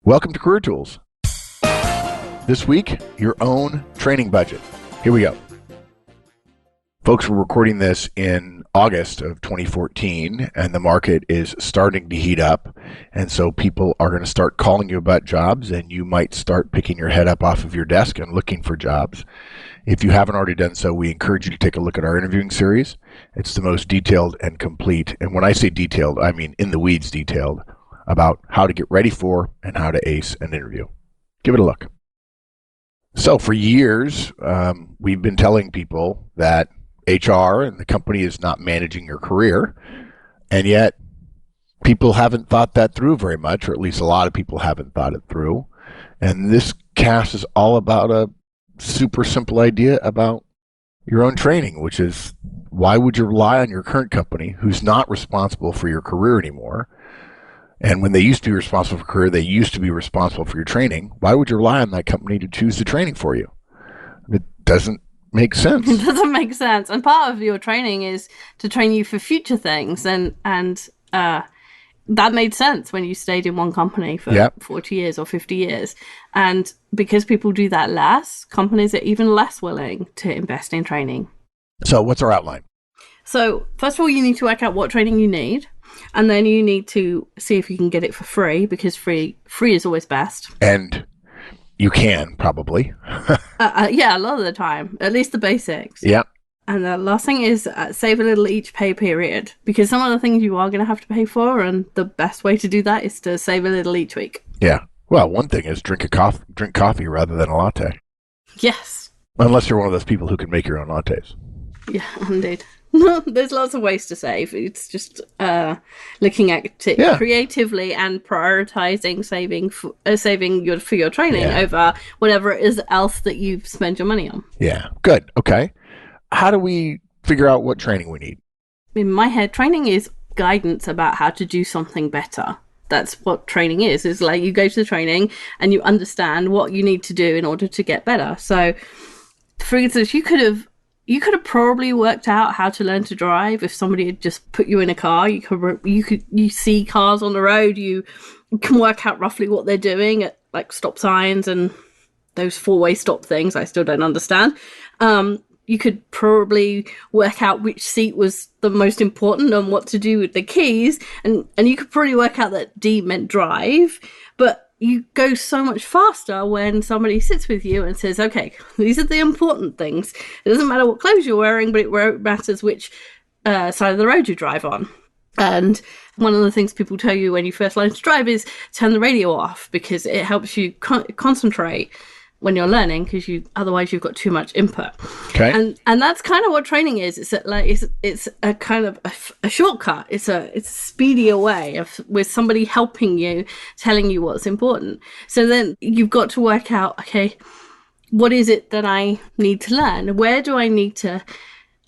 Welcome to Career Tools. This week, your own training budget. Here we go. Folks, we're recording this in August of 2014, and the market is starting to heat up. And so people are going to start calling you about jobs, and you might start picking your head up off of your desk and looking for jobs. If you haven't already done so, we encourage you to take a look at our interviewing series. It's the most detailed and complete. And when I say detailed, I mean in the weeds detailed about how to get ready for and how to ace an interview. Give it a look. So for years, we've been telling people that HR and the company is not managing your career, and yet people haven't thought that through very much, or at least a lot of people haven't thought it through. And this cast is all about a super simple idea about your own training, which is, why would you rely on your current company who's not responsible for your career anymore? And when they used to be responsible for career, they used to be responsible for your training. Why would you rely on that company to choose the training for you? It doesn't make sense. It doesn't make sense. And part of your training is to train you for future things. And that made sense when you stayed in one company for 40 years or 50 years. And because people do that less, companies are even less willing to invest in training. So what's our outline? So first of all, you need to work out what training you need. And then you need to see if you can get it for free, because free is always best. And you can, probably. Yeah, a lot of the time. At least the basics. Yeah. And the last thing is save a little each pay period, because some of the things you are going to have to pay for, and the best way to do that is to save a little each week. Yeah. Well, one thing is drink coffee rather than a latte. Yes. Unless you're one of those people who can make your own lattes. Yeah, indeed. There's lots of ways to save. It's just looking at it creatively and prioritizing saving for your training over whatever it is else that you spend your money on. Yeah, good. Okay. How do we figure out what training we need? In my head, training is guidance about how to do something better. That's what training is. It's like you go to the training and you understand what you need to do in order to get better. So, for instance, you could have probably worked out how to learn to drive if somebody had just put you in a car. You see cars on the road. You can work out roughly what they're doing at like stop signs and those four-way stop things. I still don't understand. You could probably work out which seat was the most important and what to do with the keys. And you could probably work out that D meant drive, but you go so much faster when somebody sits with you and says, okay, these are the important things. It doesn't matter what clothes you're wearing, but it matters which side of the road you drive on. And one of the things people tell you when you first learn to drive is turn the radio off, because it helps you concentrate when you're learning, because otherwise you've got too much input. Okay. And that's kind of what training is. It's a kind of a shortcut. It's a speedier way with somebody helping you, telling you what's important. So then you've got to work out, okay, what is it that I need to learn? Where do I need to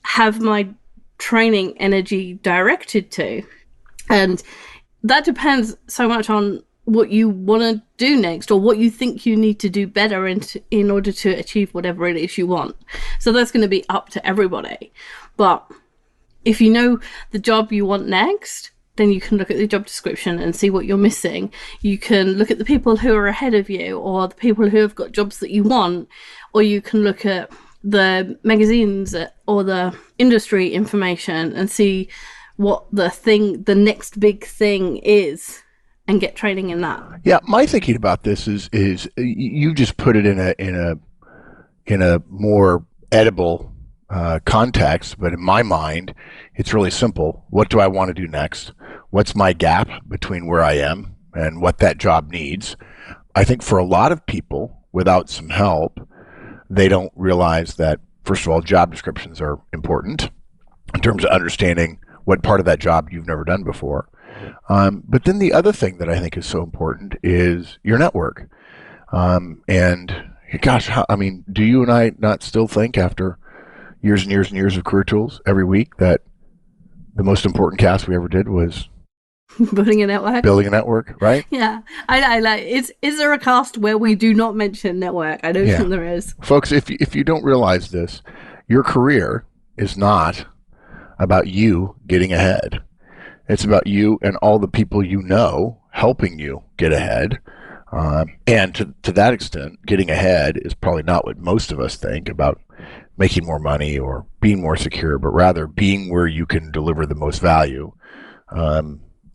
have my training energy directed to? And that depends so much on what you want to do next, or what you think you need to do better in order to achieve whatever it is you want. So that's going to be up to everybody. But if you know the job you want next, then you can look at the job description and see what you're missing. You can look at the people who are ahead of you, or the people who have got jobs that you want, or you can look at the magazines or the industry information and see what the next big thing is, and get training in that. Yeah, my thinking about this is you just put it in a more edible context, but in my mind, it's really simple. What do I want to do next? What's my gap between where I am and what that job needs? I think for a lot of people, without some help, they don't realize that, first of all, job descriptions are important in terms of understanding what part of that job you've never done before. But then the other thing that I think is so important is your network. And gosh, do you and I not still think, after years and years and years of Career Tools every week, that the most important cast we ever did was building a network, right? Yeah. I like, is there a cast where we do not mention network? I don't think there is. Folks, if you don't realize this, your career is not about you getting ahead. It's about you and all the people you know helping you get ahead. And to that extent, getting ahead is probably not what most of us think about making more money or being more secure, but rather being where you can deliver the most value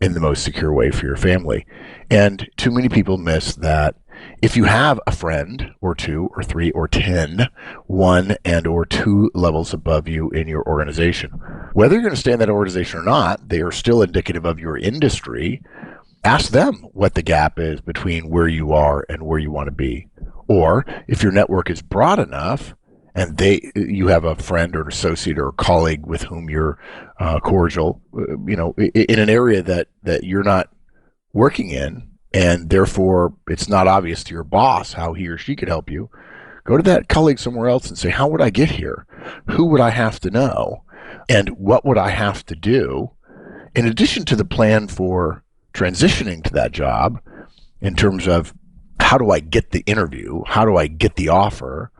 in the most secure way for your family. And too many people miss that if you have a friend or two or three or 10, one and or two levels above you in your organization, whether you're going to stay in that organization or not, they are still indicative of your industry. Ask them what the gap is between where you are and where you want to be. Or if your network is broad enough and you have a friend or an associate or a colleague with whom you're cordial, in an area that you're not working in, and therefore it's not obvious to your boss how he or she could help you, go to that colleague somewhere else and say, how would I get here? Who would I have to know? And what would I have to do? In addition to the plan for transitioning to that job, in terms of how do I get the interview? How do I get the offer?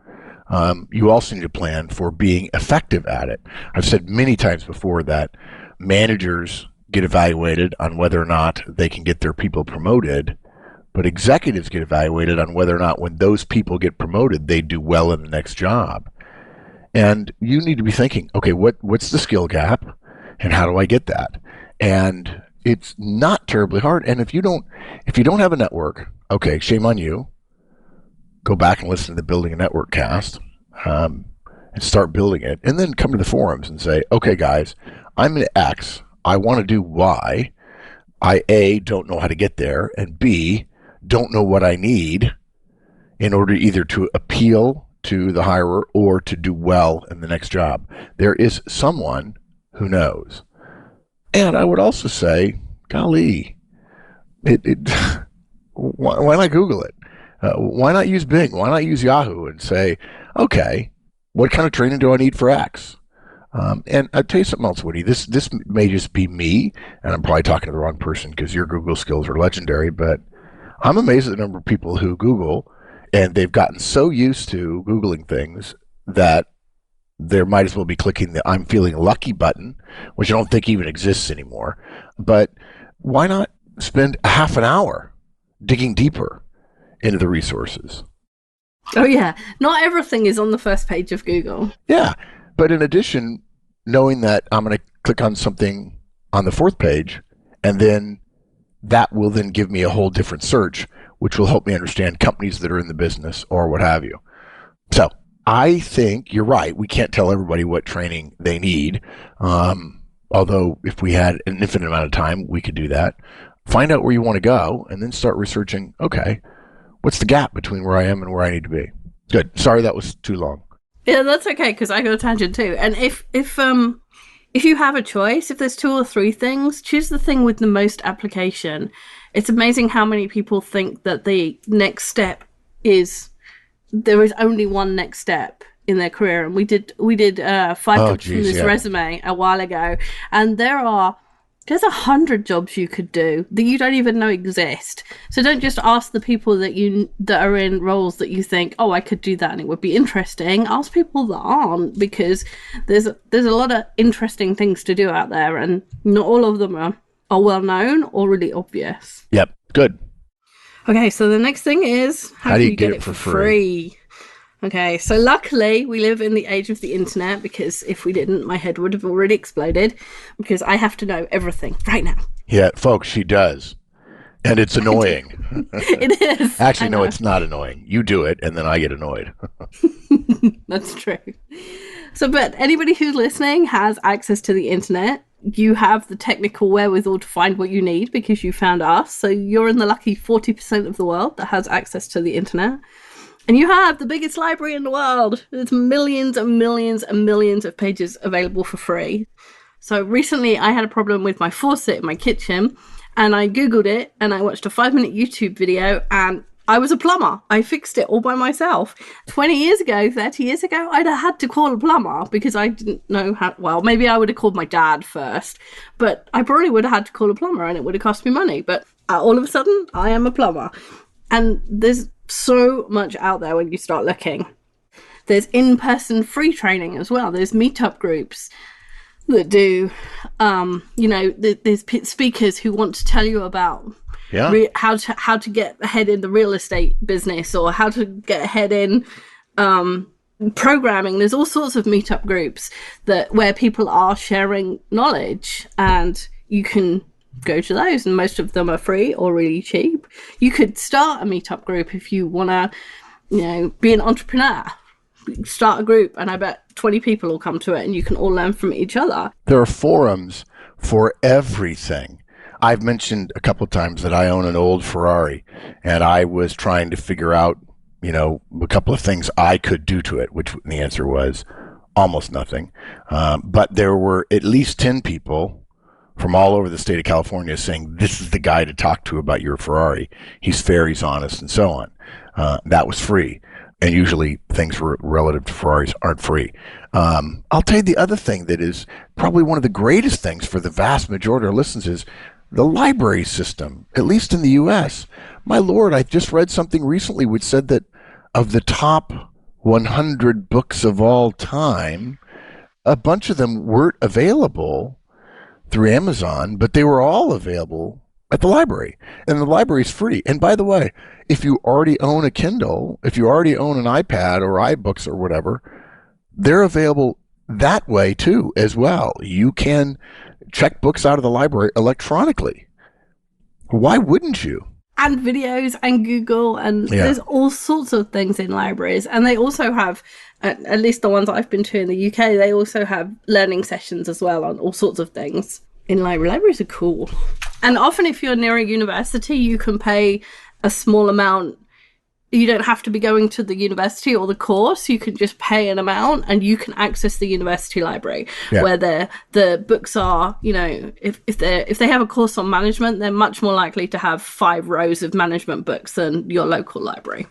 You also need a plan for being effective at it. I've said many times before that managers get evaluated on whether or not they can get their people promoted, but executives get evaluated on whether or not when those people get promoted, they do well in the next job. And you need to be thinking, okay, what's the skill gap and how do I get that? And it's not terribly hard. And if you don't have a network, okay, shame on you. Go back and listen to the Building a Network cast and start building it. And then come to the forums and say, okay, guys, I'm an X. I want to do Y. I, A, don't know how to get there, and B, don't know what I need in order either to appeal to the hirer or to do well in the next job. There is someone who knows. And I would also say, golly, why not Google it? Why not use Bing? Why not use Yahoo and say, okay, what kind of training do I need for X? And I'll tell you something else, Woody. This may just be me, and I'm probably talking to the wrong person because your Google skills are legendary, but I'm amazed at the number of people who Google, and they've gotten so used to Googling things that there might as well be clicking the I'm feeling lucky button, which I don't think even exists anymore. But why not spend a half an hour digging deeper into the resources? Oh, yeah. Not everything is on the first page of Google. Yeah. But in addition, knowing that I'm going to click on something on the fourth page, and then that will then give me a whole different search, which will help me understand companies that are in the business or what have you. So I think you're right. We can't tell everybody what training they need. Although if we had an infinite amount of time, we could do that. Find out where you want to go and then start researching, okay, what's the gap between where I am and where I need to be? Good. Sorry, that was too long. Yeah, that's okay, because I got a tangent too. And if you have a choice, if there's 2 or 3 things, choose the thing with the most application. It's amazing how many people think that the next step is there is only one next step in their career. And we did 5 jobs from this resume a while ago, and there's 100 jobs you could do that you don't even know exist. So don't just ask the people that are in roles that you think, oh, I could do that and it would be interesting. Ask people that aren't, because there's a lot of interesting things to do out there, and not all of them are well known or really obvious. Yep, good. Okay, so the next thing is how do you get it for free? Okay, so luckily we live in the age of the internet, because if we didn't, my head would have already exploded, because I have to know everything right now. Yeah, folks, she does. And it's annoying. It is. Actually, no, it's not annoying. You do it, and then I get annoyed. That's true. So, but anybody who's listening has access to the internet. You have the technical wherewithal to find what you need because you found us. So you're in the lucky 40% of the world that has access to the internet. And you have the biggest library in the world. There's millions and millions and millions of pages available for free. So recently I had a problem with my faucet in my kitchen, and I Googled it and I watched a 5-minute YouTube video, and I was a plumber. I fixed it all by myself. 20 years ago, 30 years ago, I'd have had to call a plumber because I didn't know how. Well, maybe I would have called my dad first, but I probably would have had to call a plumber and it would have cost me money. But all of a sudden, I am a plumber. And there's so much out there when you start looking. There's in-person free training as well. There's meetup groups that do, there's speakers who want to tell you about Yeah. how to get ahead in the real estate business, or how to get ahead in programming. There's all sorts of meetup groups where people are sharing knowledge, and you can go to those, and most of them are free or really cheap. You could start a meetup group if you want to, be an entrepreneur. Start a group, and I bet 20 people will come to it, and you can all learn from each other. There are forums for everything. I've mentioned a couple of times that I own an old Ferrari, and I was trying to figure out, a couple of things I could do to it, which the answer was almost nothing. But there were at least 10 people from all over the state of California saying, this is the guy to talk to about your Ferrari. He's fair, he's honest, and so on. That was free. And usually things relative to Ferraris aren't free. I'll tell you the other thing that is probably one of the greatest things for the vast majority of our listeners is the library system, at least in the U.S. My Lord, I just read something recently which said that of the top 100 books of all time, a bunch of them weren't available through Amazon, but they were all available at the library. And the library's free. And by the way, if you already own a Kindle, if you already own an iPad or iBooks or whatever, they're available that way too as well. You can check books out of the library electronically. Why wouldn't you? And videos and Google, and there's all sorts of things in libraries. And they also have, at least the ones I've been to in the UK, they also have learning sessions as well on all sorts of things in library. Libraries are cool. And often if you're near a university, you can pay a small amount. You don't have to be going to the university or the course. You can just pay an amount and you can access the university library where the books are, if they have a course on management, they're much more likely to have 5 rows of management books than your local library.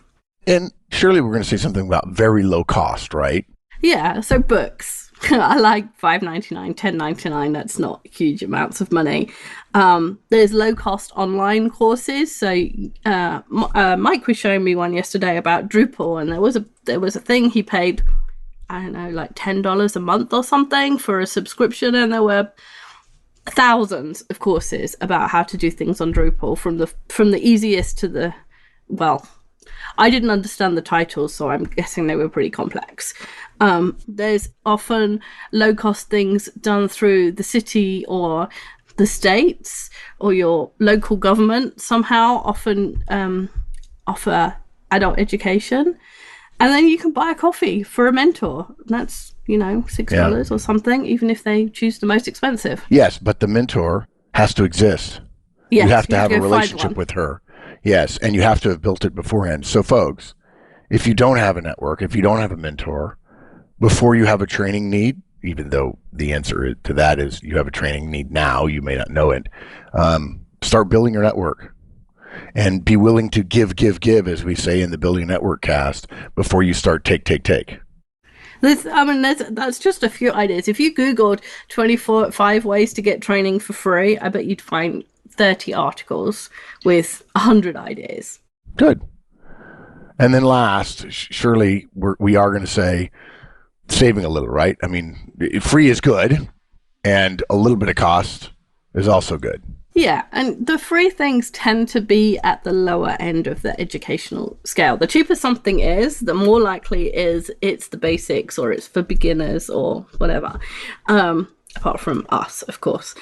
And surely we're going to say something about very low cost, right? Yeah, so books. I like $5.99, $10.99. That's not huge amounts of money. There's low-cost online courses. So Mike was showing me one yesterday about Drupal, and there was a thing he paid, I don't know, like $10 a month or something for a subscription, and there were thousands of courses about how to do things on Drupal, from the easiest to the, well, I didn't understand the titles, so I'm guessing they were pretty complex. There's often low-cost things done through the city or the states or your local government somehow often offer adult education. And then you can buy a coffee for a mentor. That's, $6 or something, even if they choose the most expensive. Yes, but the mentor has to exist. Yes, you have to have a relationship with her. Yes, and you have to have built it beforehand. So, folks, if you don't have a network, if you don't have a mentor, before you have a training need, even though the answer to that is you have a training need now, you may not know it, start building your network and be willing to give, as we say in the Building Network cast, before you start take. That's just a few ideas. If you Googled 5 ways to get training for free, I bet you'd find 30 articles with 100 ideas. Good. And then last, surely we are going to say saving a little, right? I mean, free is good, and a little bit of cost is also good. Yeah, and the free things tend to be at the lower end of the educational scale. The cheaper something is, the more likely is it's the basics or it's for beginners or whatever. Apart from us, of course,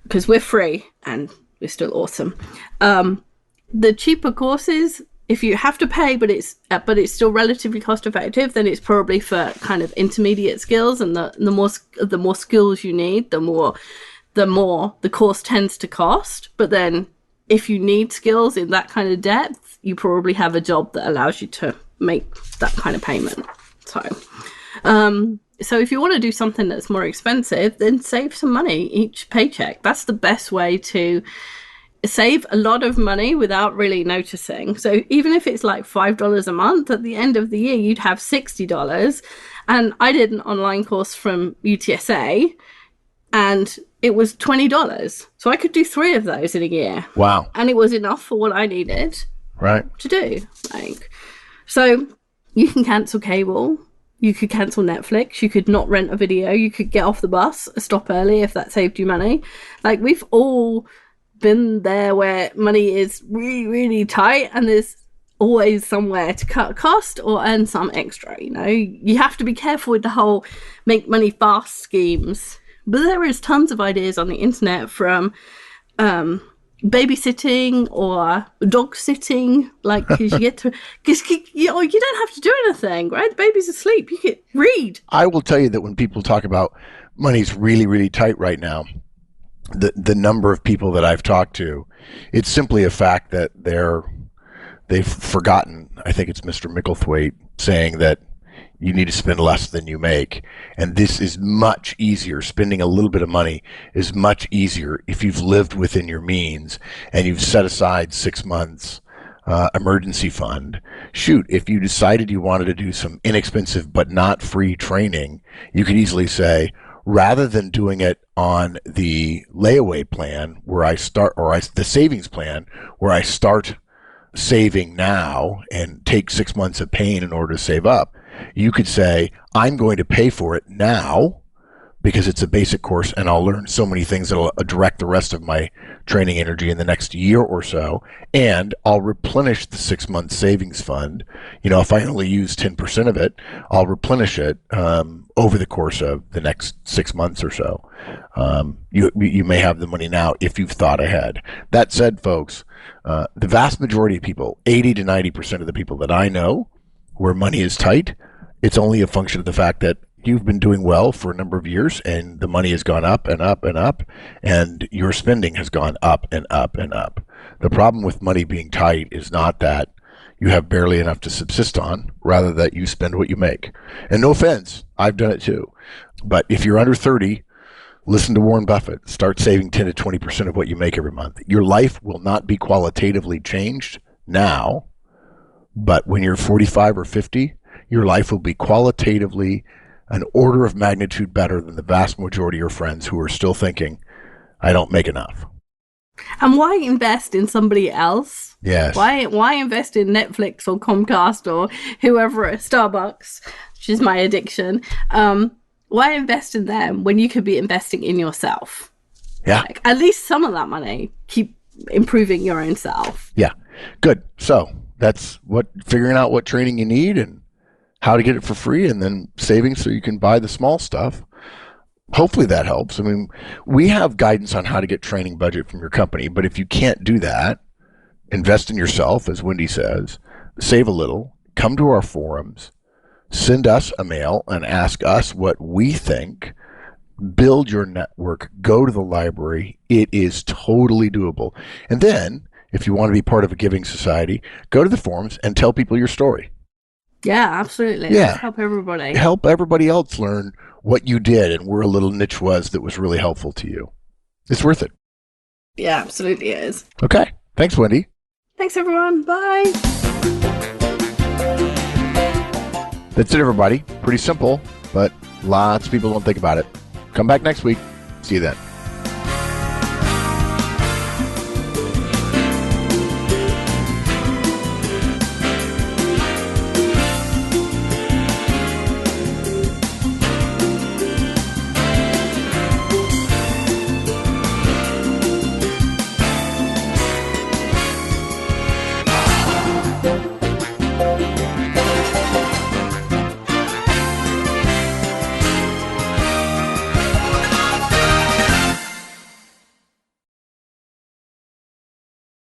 because we're free and we're still awesome. The cheaper courses, if you have to pay, but it's still relatively cost effective, then it's probably for kind of intermediate skills, and the more skills you need, the more the course tends to cost. But then if you need skills in that kind of depth, you probably have a job that allows you to make that kind of payment. So if you want to do something that's more expensive, then save some money each paycheck. That's the best way to save a lot of money without really noticing. So even if it's like $5 a month, at the end of the year, you'd have $60. And I did an online course from UTSA, and it was $20. So I could do 3 of those in a year. Wow. And it was enough for what I needed to do. So you can cancel cable. You could cancel Netflix. You could not rent a video. You could get off the bus, stop early if that saved you money. We've all been there where money is really, really tight and there's always somewhere to cut cost or earn some extra. You have to be careful with the whole make money fast schemes. But there is tons of ideas on the internet, from babysitting or dog sitting, like, because you get to, because you don't have to do anything, right? The baby's asleep. You can read. I will tell you that when people talk about money's really, really tight right now, the number of people that I've talked to, it's simply a fact that they've forgotten. I think it's Mr. Micklethwaite saying that you need to spend less than you make. And this is much easier. Spending a little bit of money is much easier if you've lived within your means and you've set aside 6 months emergency fund. Shoot, if you decided you wanted to do some inexpensive but not free training, you could easily say, rather than doing it on the layaway plan where I start, or the savings plan where I start saving now and take 6 months of pain in order to save up, you could say, I'm going to pay for it now because it's a basic course and I'll learn so many things that will direct the rest of my training energy in the next year or so, and I'll replenish the 6 month savings fund. If I only use 10% of it, I'll replenish it over the course of the next 6 months or so. You may have the money now if you've thought ahead. That said, folks, the vast majority of people, 80 to 90% of the people that I know where money is tight, it's only a function of the fact that you've been doing well for a number of years and the money has gone up and up and up, and your spending has gone up and up and up. The problem with money being tight is not that you have barely enough to subsist on, rather that you spend what you make. And no offense, I've done it too. But if you're under 30, listen to Warren Buffett. Start saving 10 to 20% of what you make every month. Your life will not be qualitatively changed now, but when you're 45 or 50, your life will be qualitatively an order of magnitude better than the vast majority of your friends who are still thinking, I don't make enough. And why invest in somebody else? Yes. Why invest in Netflix or Comcast or whoever at Starbucks, which is my addiction? Why invest in them when you could be investing in yourself? Yeah. Like, at least some of that money, keep improving your own self. Yeah. Good. So that's figuring out what training you need and how to get it for free, and then saving so you can buy the small stuff. Hopefully that helps. I mean, we have guidance on how to get training budget from your company, but if you can't do that, invest in yourself, as Wendy says, save a little, come to our forums, send us a mail and ask us what we think, build your network, go to the library. It is totally doable. And then, if you want to be part of a giving society, go to the forums and tell people your story. Yeah, absolutely. Yeah. Let's help everybody. Help everybody else learn what you did and where a little niche was that was really helpful to you. It's worth it. Yeah, absolutely it is. Okay. Thanks, Wendy. Thanks, everyone. Bye. That's it, everybody. Pretty simple, but lots of people don't think about it. Come back next week. See you then.